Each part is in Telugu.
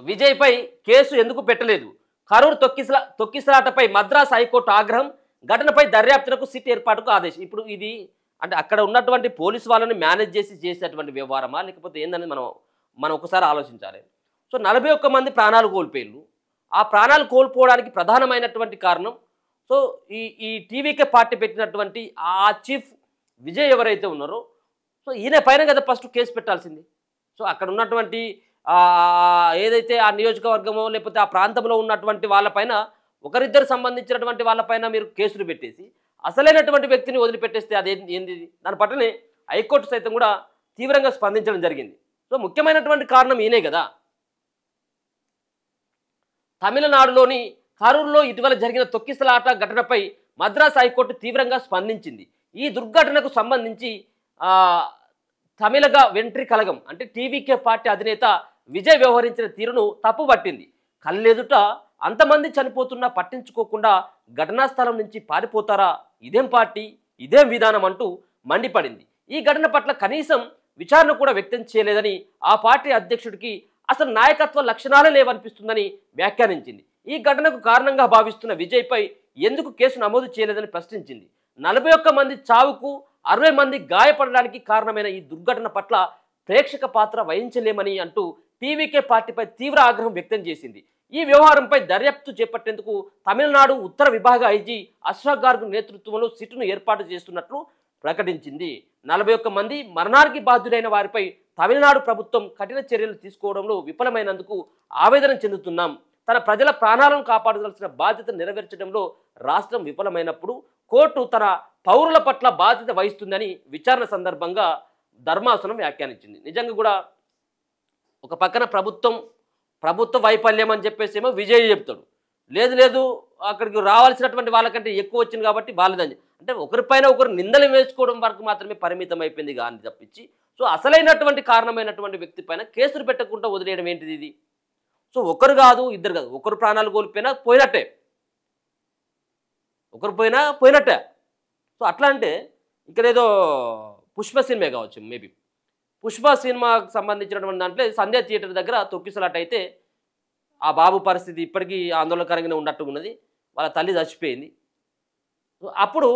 విజయ్పై కేసు ఎందుకు పెట్టలేదు? కరూరు తొక్కిసలాటపై మద్రాస్ హైకోర్టు ఆగ్రహం. ఘటనపై దర్యాప్తునకు సిట్ ఏర్పాటుకు ఆదేశం. ఇప్పుడు ఇది అంటే అక్కడ ఉన్నటువంటి పోలీసు వాళ్ళని మేనేజ్ చేసేటువంటి వ్యవహారమా లేకపోతే ఏందనేది మనం ఒకసారి ఆలోచించాలి. సో 41 మంది ప్రాణాలు కోల్పోయారు. ఆ ప్రాణాలు కోల్పోవడానికి ప్రధానమైనటువంటి కారణం సో ఈ టీవీకే పార్టీ పెట్టినటువంటి ఆ చీఫ్ విజయ్ ఎవరైతే ఉన్నారో సో ఈయన పైన కదా ఫస్ట్ కేసు పెట్టాల్సింది. సో అక్కడ ఉన్నటువంటి ఏదైతే ఆ నియోజకవర్గమో లేకపోతే ఆ ప్రాంతంలో ఉన్నటువంటి వాళ్ళపైన ఒకరిద్దరు సంబంధించినటువంటి వాళ్ళపైన మీరు కేసులు పెట్టేసి అసలైనటువంటి వ్యక్తిని వదిలిపెట్టేస్తే అది ఏంది? దాని పట్లనే హైకోర్టు సైతం కూడా తీవ్రంగా స్పందించడం జరిగింది. సో ముఖ్యమైనటువంటి కారణం ఈయనే కదా. తమిళనాడులోని కరూరులో ఇటీవల జరిగిన తొక్కిసలాట ఘటనపై మద్రాస్ హైకోర్టు తీవ్రంగా స్పందించింది. ఈ దుర్ఘటనకు సంబంధించి తమిళగ వెంట్రి కలగం అంటే టీవీకే పార్టీ అధినేత విజయ్ వ్యవహరించిన తీరును తప్పుపట్టింది. కళ్ళెదుట అంతమంది చనిపోతున్నా పట్టించుకోకుండా ఘటనా స్థలం నుంచి పారిపోతారా? ఇదేం పార్టీ, ఇదేం విధానం అంటూ మండిపడింది. ఈ ఘటన పట్ల కనీసం విచారణ కూడా వ్యక్తం చేయలేదని ఆ పార్టీ అధ్యక్షుడికి అసలు నాయకత్వ లక్షణాలే లేవనిపిస్తుందని వ్యాఖ్యానించింది. ఈ ఘటనకు కారణంగా భావిస్తున్న విజయ్పై ఎందుకు కేసు నమోదు చేయలేదని ప్రశ్నించింది. 41 మంది చావుకు 60 మంది గాయపడడానికి కారణమైన ఈ దుర్ఘటన పట్ల ప్రేక్షక పాత్ర వహించలేమని అంటూ టీవీకే పార్టీపై తీవ్ర ఆగ్రహం వ్యక్తం చేసింది. ఈ వ్యవహారంపై దర్యాప్తు చేపట్టేందుకు తమిళనాడు ఉత్తర విభాగ ఐజీ అశ్వక్ గార్గ్ నేతృత్వంలో సిట్ను ఏర్పాటు చేస్తున్నట్లు ప్రకటించింది. 41 మంది మరణానికి బాధ్యులైన వారిపై తమిళనాడు ప్రభుత్వం కఠిన చర్యలు తీసుకోవడంలో విఫలమైనందుకు ఆవేదన చెందుతున్నాం. తన ప్రజల ప్రాణాలను కాపాడవలసిన బాధ్యత నెరవేర్చడంలో రాష్ట్రం విఫలమైనప్పుడు కోర్టు తన పౌరుల పట్ల బాధ్యత వహిస్తుందని విచారణ సందర్భంగా ధర్మాసనం వ్యాఖ్యానించింది. నిజంగా కూడా ఒక పక్కన ప్రభుత్వ వైఫల్యం అని చెప్పేసేమో విజయ్ చెప్తాడు, లేదు అక్కడికి రావాల్సినటువంటి వాళ్ళకంటే ఎక్కువ వచ్చింది కాబట్టి వాళ్ళదని అంటే ఒకరిపైన ఒకరు నిందలు వేసుకోవడం వరకు మాత్రమే పరిమితం అయిపోయింది కానీ తప్పించి సో అసలైనటువంటి కారణమైనటువంటి వ్యక్తి పైన కేసులు పెట్టకుండా వదిలేయడం ఏంటిది ఇది? సో ఒకరు కాదు ఇద్దరు కాదు, ఒకరు ప్రాణాలు కోల్పోయినా పోయినట్టే, ఒకరు పోయినట్టే. సో అట్లా అంటే ఇక్కడ ఏదో పుష్ప సినిమా కావచ్చు, మేబీ పుష్ప సినిమాకు సంబంధించినటువంటి దాంట్లో సంధ్యా థియేటర్ దగ్గర తొక్కిసలాట అయితే ఆ బాబు పరిస్థితి ఇప్పటికీ ఆందోళనకరంగానే ఉన్నట్టు ఉన్నది. వాళ్ళ తల్లి చచ్చిపోయింది. అప్పుడు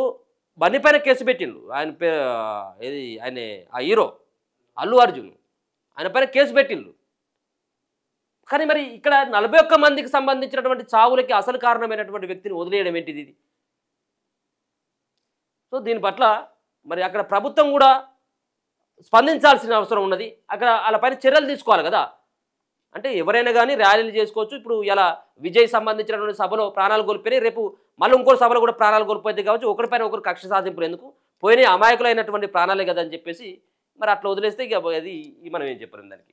బన్నీ పైన కేసు పెట్టిండు. ఆయన ఆ హీరో అల్లు అర్జున్ ఆయన పైన కేసు పెట్టిండు. కానీ మరి ఇక్కడ 41 మందికి సంబంధించినటువంటి చావులకి అసలు కారణమైనటువంటి వ్యక్తిని వదిలేయడం ఏంటిది ఇది? సో దీని పట్ల మరి అక్కడ ప్రభుత్వం కూడా స్పందించాల్సిన అవసరం ఉన్నది. అక్కడ వాళ్ళపైన చర్యలు తీసుకోవాలి కదా. అంటే ఎవరైనా కానీ ర్యాలీలు చేసుకోవచ్చు. ఇప్పుడు ఇలా విజయ్ సంబంధించినటువంటి సభలో ప్రాణాలు కోల్పోయి రేపు మళ్ళీ ఇంకో సభలో కూడా ప్రాణాలు కోల్పోతే కావచ్చు. ఒకరిపైన ఒకరు కక్ష సాధింపులు ఎందుకు, పోయిన అమాయకులైనటువంటి ప్రాణాలే కదా అని చెప్పేసి మరి అట్లా వదిలేస్తే ఇక అది మనం ఏం చెప్పలేం దానికి.